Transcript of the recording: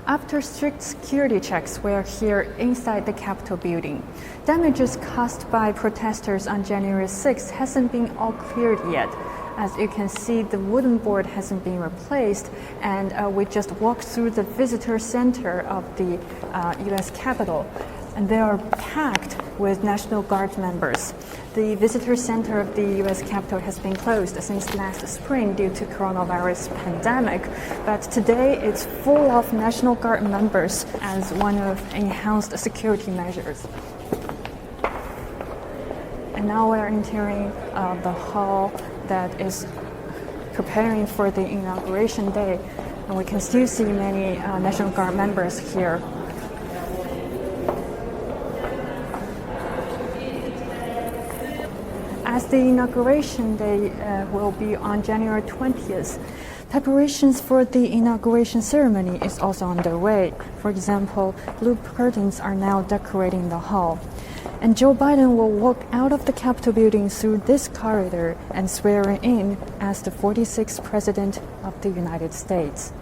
After strict security checks were here inside the Capitol building. Damages caused by protesters on January 6th hasn't been all cleared yet. As you can see, the wooden board hasn't been replaced, and we just walked through the visitor center of the U.S. Capitol, and they are packed with National Guard members. The visitor center of the U.S. Capitol has been closed since last spring due to coronavirus pandemic, but today it's full of National Guard members as one of enhanced security measures. And now we're entering the hall that is preparing for the inauguration day, and we can still see many National Guard members here. As the inauguration day will be on January 20th, preparations for the inauguration ceremony is also underway. For example, blue curtains are now decorating the hall. And Joe Biden will walk out of the Capitol building through this corridor and swear in as the 46th President of the United States.